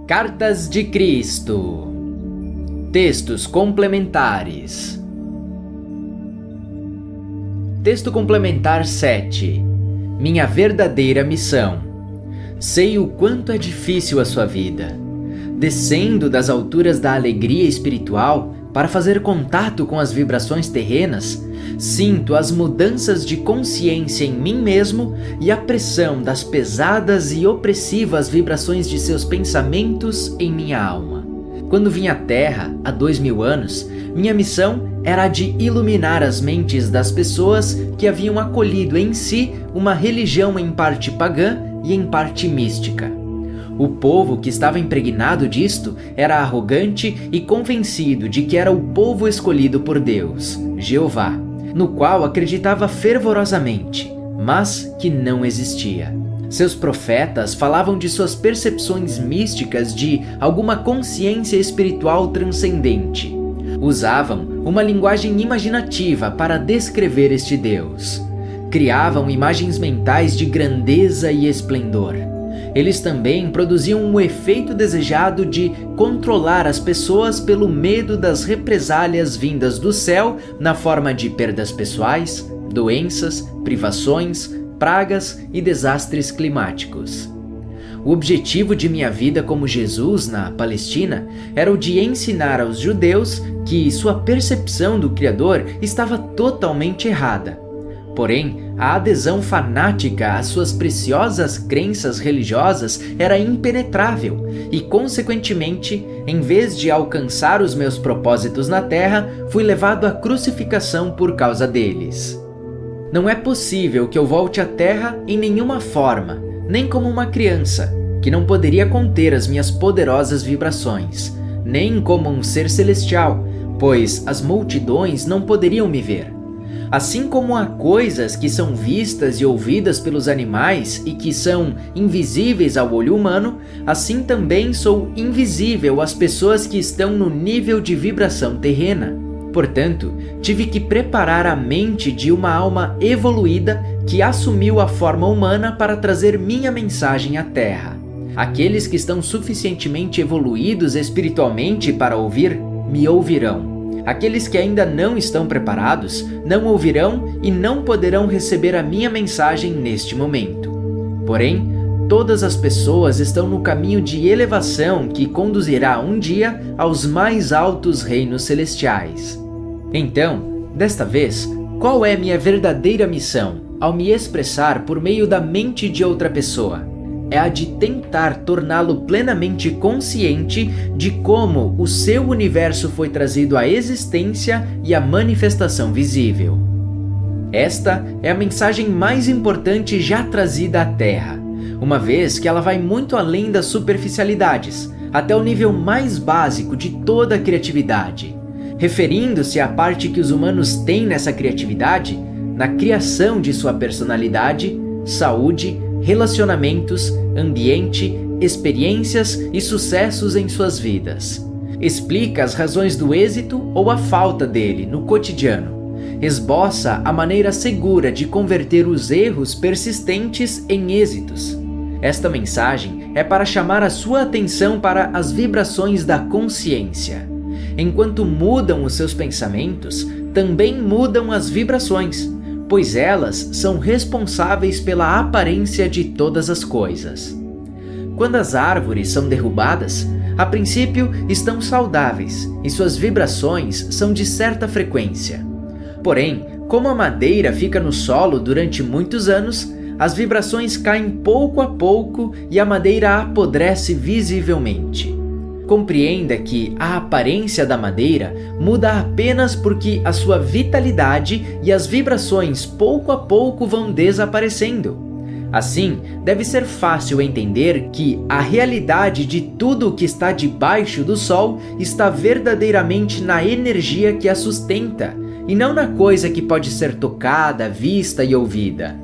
Cartas de Cristo. Textos complementares. Texto complementar 7. Minha verdadeira missão. Sei o quanto é difícil a sua vida. Descendo das alturas da alegria espiritual para fazer contato com as vibrações terrenas, sinto as mudanças de consciência em mim mesmo e a pressão das pesadas e opressivas vibrações de seus pensamentos em minha alma. Quando vim à Terra, há 2000 anos, minha missão era a de iluminar as mentes das pessoas que haviam acolhido em si uma religião em parte pagã e em parte mística. O povo que estava impregnado disto era arrogante e convencido de que era o povo escolhido por Deus, Jeová, no qual acreditava fervorosamente, mas que não existia. Seus profetas falavam de suas percepções místicas de alguma consciência espiritual transcendente. Usavam uma linguagem imaginativa para descrever este Deus. Criavam imagens mentais de grandeza e esplendor. Eles também produziam um efeito desejado de controlar as pessoas pelo medo das represálias vindas do céu na forma de perdas pessoais, doenças, privações, pragas e desastres climáticos. O objetivo de minha vida como Jesus na Palestina era o de ensinar aos judeus que sua percepção do Criador estava totalmente errada. Porém, a adesão fanática às suas preciosas crenças religiosas era impenetrável e, consequentemente, em vez de alcançar os meus propósitos na Terra, fui levado à crucificação por causa deles. Não é possível que eu volte à Terra em nenhuma forma, nem como uma criança, que não poderia conter as minhas poderosas vibrações, nem como um ser celestial, pois as multidões não poderiam me ver. Assim como há coisas que são vistas e ouvidas pelos animais e que são invisíveis ao olho humano, assim também sou invisível às pessoas que estão no nível de vibração terrena. Portanto, tive que preparar a mente de uma alma evoluída que assumiu a forma humana para trazer minha mensagem à Terra. Aqueles que estão suficientemente evoluídos espiritualmente para ouvir, me ouvirão. Aqueles que ainda não estão preparados, não ouvirão e não poderão receber a minha mensagem neste momento. Porém, todas as pessoas estão no caminho de elevação que conduzirá um dia aos mais altos reinos celestiais. Então, desta vez, qual é minha verdadeira missão ao me expressar por meio da mente de outra pessoa? É a de tentar torná-lo plenamente consciente de como o seu universo foi trazido à existência e à manifestação visível. Esta é a mensagem mais importante já trazida à Terra, uma vez que ela vai muito além das superficialidades, até o nível mais básico de toda a criatividade, referindo-se à parte que os humanos têm nessa criatividade, na criação de sua personalidade, saúde, relacionamentos, ambiente, experiências e sucessos em suas vidas. Explica as razões do êxito ou a falta dele no cotidiano. Esboça a maneira segura de converter os erros persistentes em êxitos. Esta mensagem é para chamar a sua atenção para as vibrações da consciência. Enquanto mudam os seus pensamentos, também mudam as vibrações, pois elas são responsáveis pela aparência de todas as coisas. Quando as árvores são derrubadas, a princípio estão saudáveis e suas vibrações são de certa frequência. Porém, como a madeira fica no solo durante muitos anos, as vibrações caem pouco a pouco e a madeira apodrece visivelmente. Compreenda que a aparência da madeira muda apenas porque a sua vitalidade e as vibrações pouco a pouco vão desaparecendo. Assim, deve ser fácil entender que a realidade de tudo o que está debaixo do sol está verdadeiramente na energia que a sustenta, e não na coisa que pode ser tocada, vista e ouvida.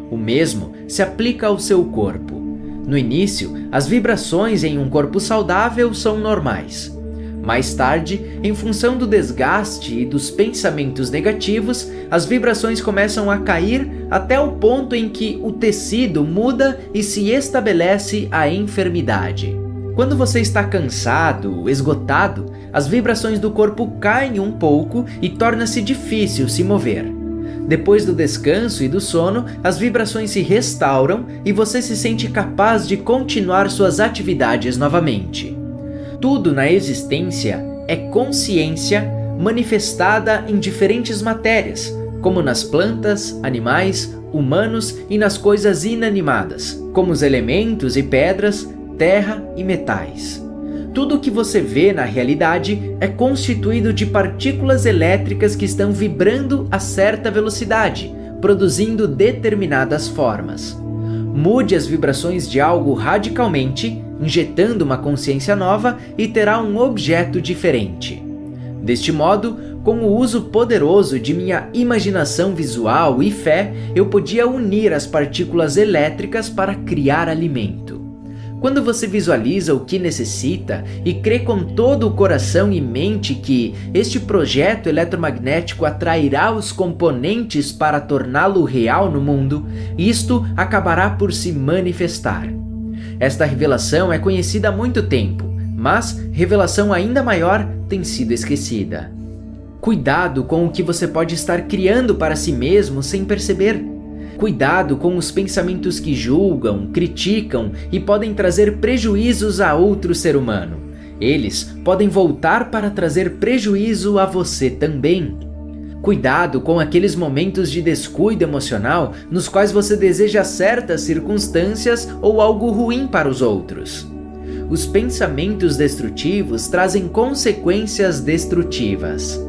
O mesmo se aplica ao seu corpo. No início, as vibrações em um corpo saudável são normais. Mais tarde, em função do desgaste e dos pensamentos negativos, as vibrações começam a cair até o ponto em que o tecido muda e se estabelece a enfermidade. Quando você está cansado, esgotado, as vibrações do corpo caem um pouco e torna-se difícil se mover. Depois do descanso e do sono, as vibrações se restauram e você se sente capaz de continuar suas atividades novamente. Tudo na existência é consciência manifestada em diferentes matérias, como nas plantas, animais, humanos e nas coisas inanimadas, como os elementos e pedras, terra e metais. Tudo o que você vê na realidade é constituído de partículas elétricas que estão vibrando a certa velocidade, produzindo determinadas formas. Mude as vibrações de algo radicalmente, injetando uma consciência nova e terá um objeto diferente. Deste modo, com o uso poderoso de minha imaginação visual e fé, eu podia unir as partículas elétricas para criar alimento. Quando você visualiza o que necessita e crê com todo o coração e mente que este projeto eletromagnético atrairá os componentes para torná-lo real no mundo, isto acabará por se manifestar. Esta revelação é conhecida há muito tempo, mas revelação ainda maior tem sido esquecida. Cuidado com o que você pode estar criando para si mesmo sem perceber. Cuidado com os pensamentos que julgam, criticam e podem trazer prejuízos a outro ser humano. Eles podem voltar para trazer prejuízo a você também. Cuidado com aqueles momentos de descuido emocional nos quais você deseja certas circunstâncias ou algo ruim para os outros. Os pensamentos destrutivos trazem consequências destrutivas.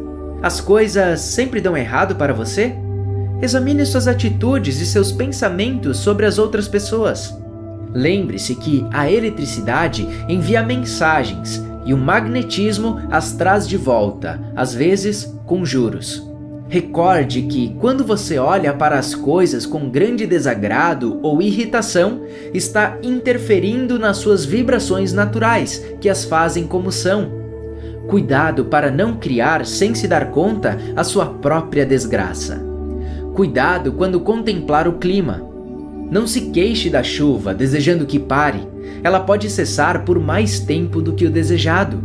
As coisas sempre dão errado para você? Examine suas atitudes e seus pensamentos sobre as outras pessoas. Lembre-se que a eletricidade envia mensagens e o magnetismo as traz de volta, às vezes com juros. Recorde que quando você olha para as coisas com grande desagrado ou irritação, está interferindo nas suas vibrações naturais, que as fazem como são. Cuidado para não criar, sem se dar conta, a sua própria desgraça. Cuidado quando contemplar o clima. Não se queixe da chuva desejando que pare. Ela pode cessar por mais tempo do que o desejado.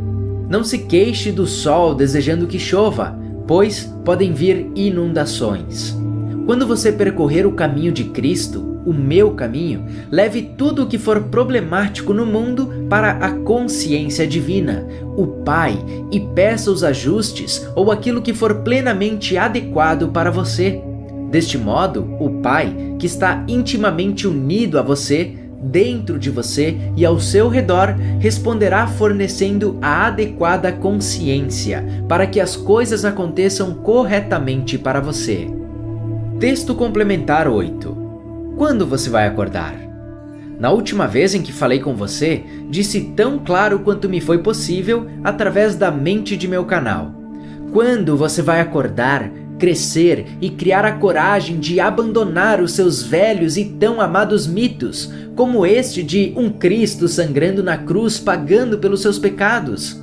Não se queixe do sol desejando que chova, pois podem vir inundações. Quando você percorrer o caminho de Cristo, o meu caminho, leve tudo o que for problemático no mundo para a consciência divina, o Pai, e peça os ajustes ou aquilo que for plenamente adequado para você. Deste modo, o Pai, que está intimamente unido a você, dentro de você e ao seu redor, responderá fornecendo a adequada consciência para que as coisas aconteçam corretamente para você. Texto complementar 8. Quando você vai acordar? Na última vez em que falei com você, disse tão claro quanto me foi possível através da mente de meu canal. Quando você vai acordar, crescer e criar a coragem de abandonar os seus velhos e tão amados mitos, como este de um Cristo sangrando na cruz pagando pelos seus pecados?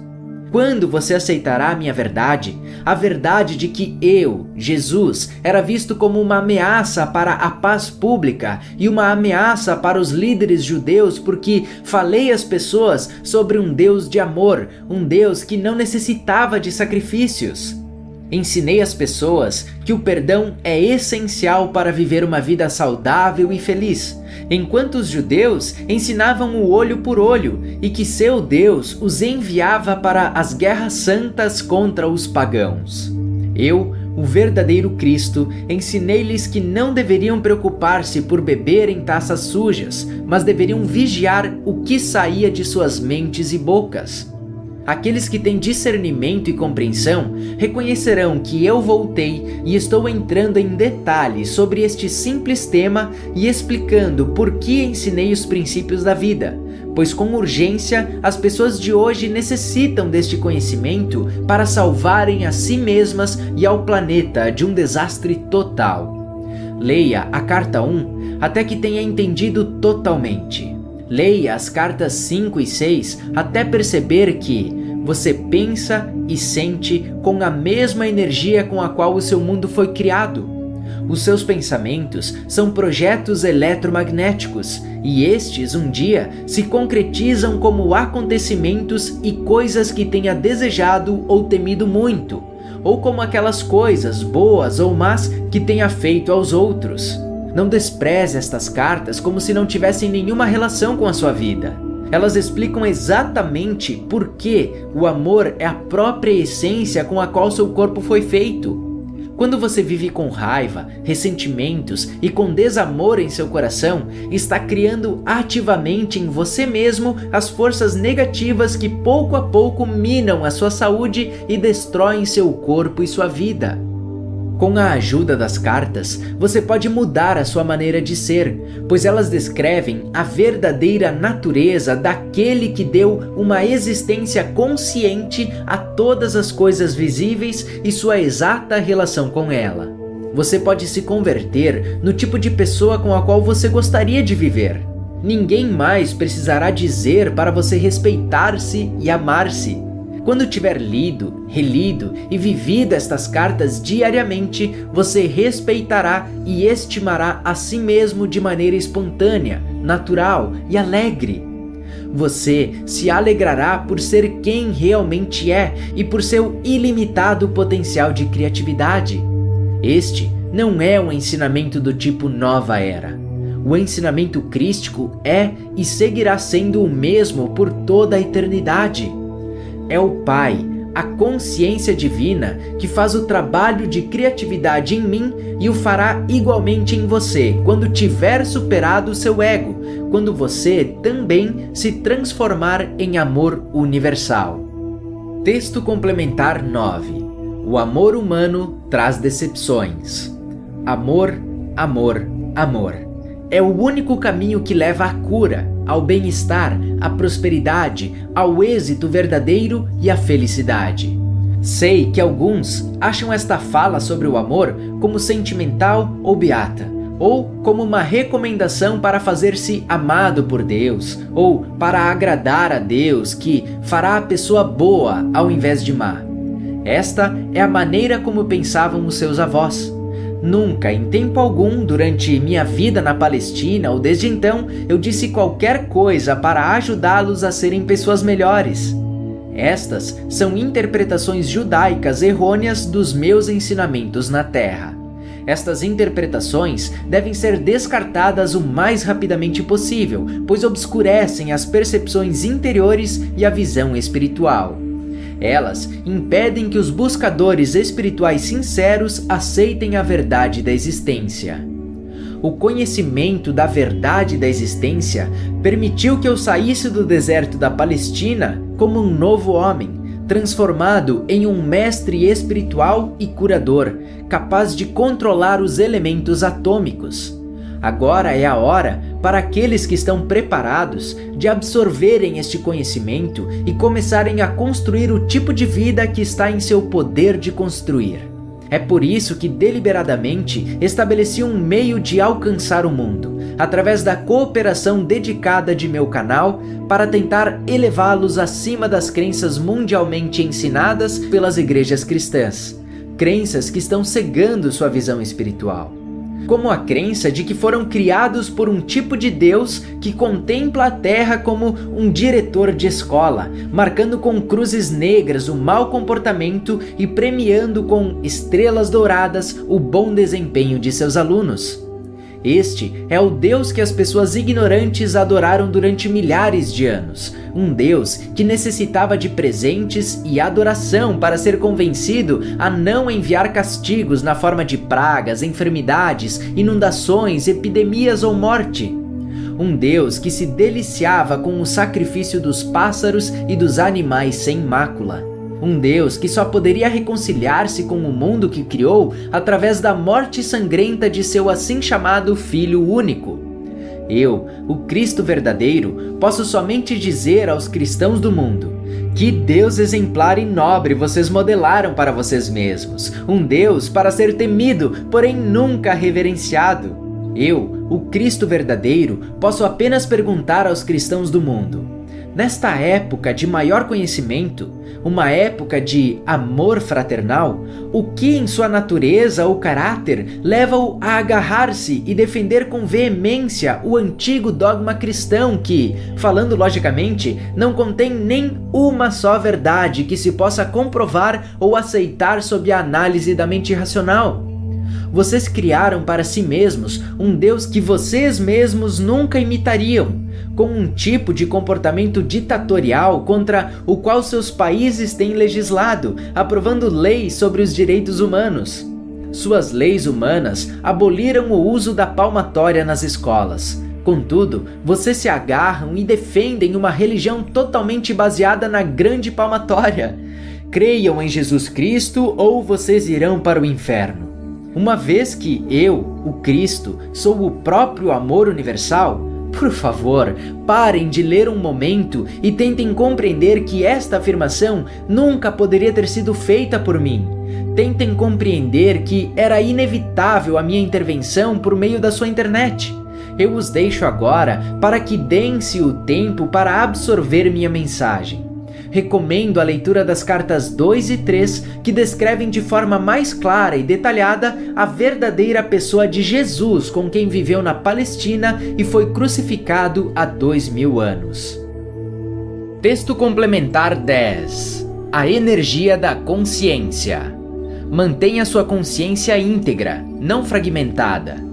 Quando você aceitará a minha verdade, a verdade de que eu, Jesus, era visto como uma ameaça para a paz pública e uma ameaça para os líderes judeus porque falei às pessoas sobre um Deus de amor, um Deus que não necessitava de sacrifícios? Ensinei às pessoas que o perdão é essencial para viver uma vida saudável e feliz, enquanto os judeus ensinavam o olho por olho e que seu Deus os enviava para as guerras santas contra os pagãos. Eu, o verdadeiro Cristo, ensinei-lhes que não deveriam preocupar-se por beber em taças sujas, mas deveriam vigiar o que saía de suas mentes e bocas. Aqueles que têm discernimento e compreensão reconhecerão que eu voltei e estou entrando em detalhes sobre este simples tema e explicando por que ensinei os princípios da vida, pois com urgência as pessoas de hoje necessitam deste conhecimento para salvarem a si mesmas e ao planeta de um desastre total. Leia a carta 1 até que tenha entendido totalmente. Leia as cartas 5 e 6 até perceber que você pensa e sente com a mesma energia com a qual o seu mundo foi criado. Os seus pensamentos são projetos eletromagnéticos e estes, um dia, se concretizam como acontecimentos e coisas que tenha desejado ou temido muito, ou como aquelas coisas boas ou más que tenha feito aos outros. Não despreze estas cartas como se não tivessem nenhuma relação com a sua vida. Elas explicam exatamente por que o amor é a própria essência com a qual seu corpo foi feito. Quando você vive com raiva, ressentimentos e com desamor em seu coração, está criando ativamente em você mesmo as forças negativas que pouco a pouco minam a sua saúde e destroem seu corpo e sua vida. Com a ajuda das cartas, você pode mudar a sua maneira de ser, pois elas descrevem a verdadeira natureza daquele que deu uma existência consciente a todas as coisas visíveis e sua exata relação com ela. Você pode se converter no tipo de pessoa com a qual você gostaria de viver. Ninguém mais precisará dizer para você respeitar-se e amar-se. Quando tiver lido, relido e vivido estas cartas diariamente, você respeitará e estimará a si mesmo de maneira espontânea, natural e alegre. Você se alegrará por ser quem realmente é e por seu ilimitado potencial de criatividade. Este não é um ensinamento do tipo nova era. O ensinamento crístico é e seguirá sendo o mesmo por toda a eternidade. É o Pai, a consciência divina, que faz o trabalho de criatividade em mim e o fará igualmente em você quando tiver superado o seu ego, quando você também se transformar em amor universal. Texto complementar 9. O amor humano traz decepções. Amor, amor, amor. É o único caminho que leva à cura, ao bem-estar, à prosperidade, ao êxito verdadeiro e à felicidade. Sei que alguns acham esta fala sobre o amor como sentimental ou beata, ou como uma recomendação para fazer-se amado por Deus, ou para agradar a Deus, que fará a pessoa boa ao invés de má. Esta é a maneira como pensavam os seus avós. Nunca, em tempo algum, durante minha vida na Palestina ou desde então, eu disse qualquer coisa para ajudá-los a serem pessoas melhores. Estas são interpretações judaicas errôneas dos meus ensinamentos na Terra. Estas interpretações devem ser descartadas o mais rapidamente possível, pois obscurecem as percepções interiores e a visão espiritual. Elas impedem que os buscadores espirituais sinceros aceitem a verdade da existência. O conhecimento da verdade da existência permitiu que eu saísse do deserto da Palestina como um novo homem, transformado em um mestre espiritual e curador, capaz de controlar os elementos atômicos. Agora é a hora para aqueles que estão preparados de absorverem este conhecimento e começarem a construir o tipo de vida que está em seu poder de construir. É por isso que deliberadamente estabeleci um meio de alcançar o mundo, através da cooperação dedicada de meu canal, para tentar elevá-los acima das crenças mundialmente ensinadas pelas igrejas cristãs, crenças que estão cegando sua visão espiritual. Como a crença de que foram criados por um tipo de Deus que contempla a Terra como um diretor de escola, marcando com cruzes negras o mau comportamento e premiando com estrelas douradas o bom desempenho de seus alunos. Este é o Deus que as pessoas ignorantes adoraram durante milhares de anos, um Deus que necessitava de presentes e adoração para ser convencido a não enviar castigos na forma de pragas, enfermidades, inundações, epidemias ou morte. Um Deus que se deliciava com o sacrifício dos pássaros e dos animais sem mácula. Um Deus que só poderia reconciliar-se com o mundo que criou através da morte sangrenta de seu assim chamado Filho único. Eu, o Cristo verdadeiro, posso somente dizer aos cristãos do mundo: que Deus exemplar e nobre vocês modelaram para vocês mesmos. Um Deus para ser temido, porém nunca reverenciado. Eu, o Cristo verdadeiro, posso apenas perguntar aos cristãos do mundo: Nesta época de maior conhecimento, uma época de amor fraternal, o que em sua natureza ou caráter leva-o a agarrar-se e defender com veemência o antigo dogma cristão que, falando logicamente, não contém nem uma só verdade que se possa comprovar ou aceitar sob a análise da mente racional? Vocês criaram para si mesmos um Deus que vocês mesmos nunca imitariam, com um tipo de comportamento ditatorial contra o qual seus países têm legislado, aprovando leis sobre os direitos humanos. Suas leis humanas aboliram o uso da palmatória nas escolas. Contudo, vocês se agarram e defendem uma religião totalmente baseada na grande palmatória. Creiam em Jesus Cristo ou vocês irão para o inferno. Uma vez que eu, o Cristo, sou o próprio amor universal, por favor, parem de ler um momento e tentem compreender que esta afirmação nunca poderia ter sido feita por mim. Tentem compreender que era inevitável a minha intervenção por meio da sua internet. Eu os deixo agora para que deem-se o tempo para absorver minha mensagem. Recomendo a leitura das cartas 2 e 3, que descrevem de forma mais clara e detalhada a verdadeira pessoa de Jesus, com quem viveu na Palestina e foi crucificado há 2000 anos. Texto complementar 10. A energia da consciência. Mantenha sua consciência íntegra, não fragmentada.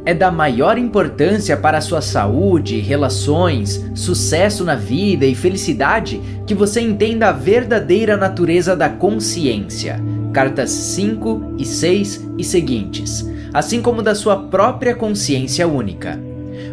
É da maior importância para a sua saúde, relações, sucesso na vida e felicidade que você entenda a verdadeira natureza da consciência. Cartas 5 e 6 e seguintes, assim como da sua própria consciência única.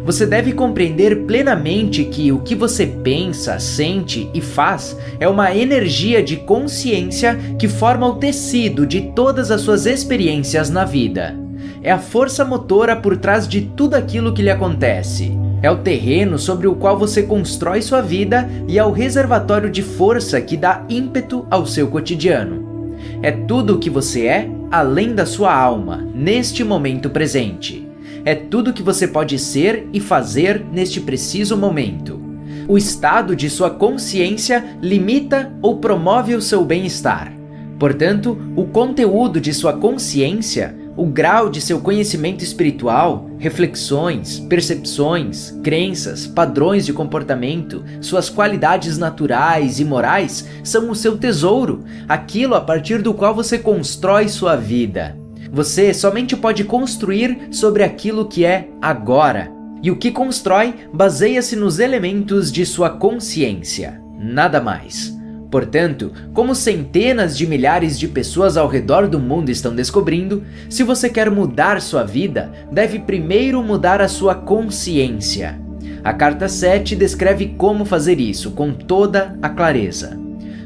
Você deve compreender plenamente que o que você pensa, sente e faz é uma energia de consciência que forma o tecido de todas as suas experiências na vida. É a força motora por trás de tudo aquilo que lhe acontece. É o terreno sobre o qual você constrói sua vida e é o reservatório de força que dá ímpeto ao seu cotidiano. É tudo o que você é, além da sua alma, neste momento presente. É tudo o que você pode ser e fazer neste preciso momento. O estado de sua consciência limita ou promove o seu bem-estar. Portanto, o conteúdo de sua consciência, o grau de seu conhecimento espiritual, reflexões, percepções, crenças, padrões de comportamento, suas qualidades naturais e morais são o seu tesouro, aquilo a partir do qual você constrói sua vida. Você somente pode construir sobre aquilo que é agora, e o que constrói baseia-se nos elementos de sua consciência, nada mais. Portanto, como centenas de milhares de pessoas ao redor do mundo estão descobrindo, se você quer mudar sua vida, deve primeiro mudar a sua consciência. A carta 7 descreve como fazer isso com toda a clareza.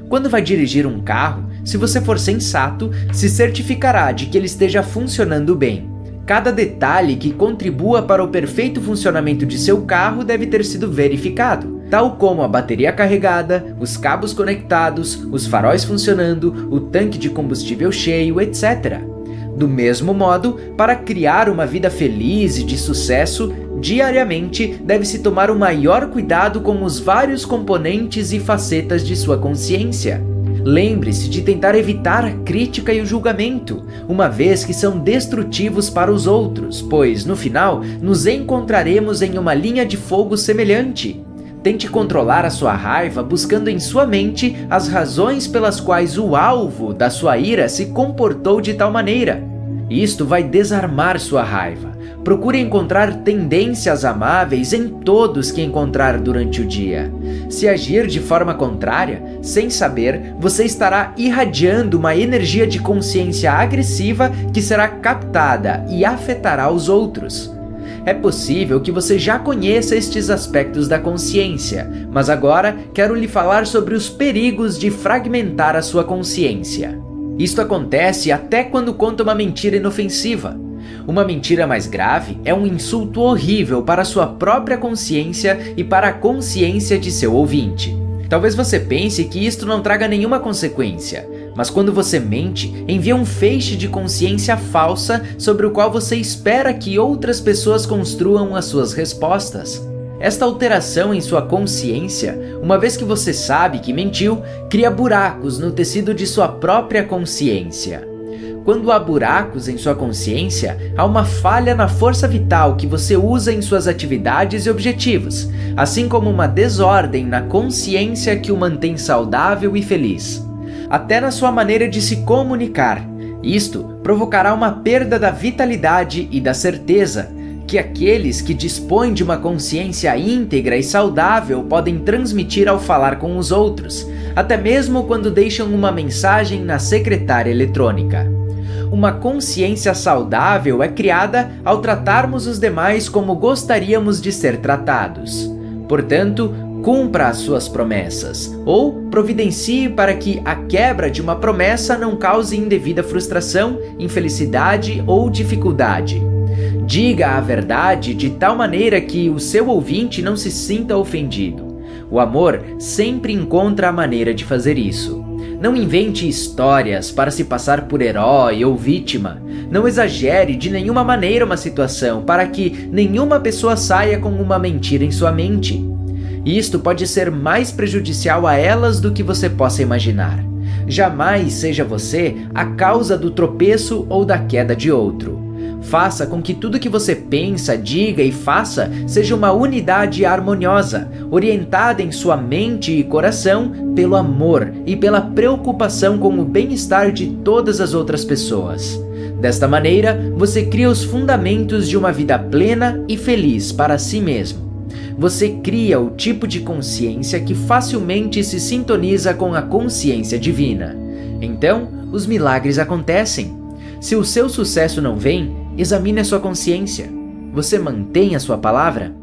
Quando vai dirigir um carro, se você for sensato, se certificará de que ele esteja funcionando bem. Cada detalhe que contribua para o perfeito funcionamento de seu carro deve ter sido verificado, tal como a bateria carregada, os cabos conectados, os faróis funcionando, o tanque de combustível cheio, etc. Do mesmo modo, para criar uma vida feliz e de sucesso, diariamente deve-se tomar o maior cuidado com os vários componentes e facetas de sua consciência. Lembre-se de tentar evitar a crítica e o julgamento, uma vez que são destrutivos para os outros, pois, no final, nos encontraremos em uma linha de fogo semelhante. Tente controlar a sua raiva buscando em sua mente as razões pelas quais o alvo da sua ira se comportou de tal maneira. Isto vai desarmar sua raiva. Procure encontrar tendências amáveis em todos que encontrar durante o dia. Se agir de forma contrária, sem saber, você estará irradiando uma energia de consciência agressiva que será captada e afetará os outros. É possível que você já conheça estes aspectos da consciência, mas agora quero lhe falar sobre os perigos de fragmentar a sua consciência. Isto acontece até quando conta uma mentira inofensiva. Uma mentira mais grave é um insulto horrível para a sua própria consciência e para a consciência de seu ouvinte. Talvez você pense que isto não traga nenhuma consequência, mas quando você mente, envia um feixe de consciência falsa sobre o qual você espera que outras pessoas construam as suas respostas. Esta alteração em sua consciência, uma vez que você sabe que mentiu, cria buracos no tecido de sua própria consciência. Quando há buracos em sua consciência, há uma falha na força vital que você usa em suas atividades e objetivos, assim como uma desordem na consciência que o mantém saudável e feliz. Até na sua maneira de se comunicar. Isto provocará uma perda da vitalidade e da certeza que aqueles que dispõem de uma consciência íntegra e saudável podem transmitir ao falar com os outros, até mesmo quando deixam uma mensagem na secretária eletrônica. Uma consciência saudável é criada ao tratarmos os demais como gostaríamos de ser tratados. Portanto, cumpra as suas promessas, ou providencie para que a quebra de uma promessa não cause indevida frustração, infelicidade ou dificuldade. Diga a verdade de tal maneira que o seu ouvinte não se sinta ofendido. O amor sempre encontra a maneira de fazer isso. Não invente histórias para se passar por herói ou vítima. Não exagere de nenhuma maneira uma situação para que nenhuma pessoa saia com uma mentira em sua mente. Isto pode ser mais prejudicial a elas do que você possa imaginar. Jamais seja você a causa do tropeço ou da queda de outro. Faça com que tudo que você pensa, diga e faça seja uma unidade harmoniosa, orientada em sua mente e coração pelo amor e pela preocupação com o bem-estar de todas as outras pessoas. Desta maneira, você cria os fundamentos de uma vida plena e feliz para si mesmo. Você cria o tipo de consciência que facilmente se sintoniza com a consciência divina. Então, os milagres acontecem. Se o seu sucesso não vem, examine a sua consciência. Você mantém a sua palavra?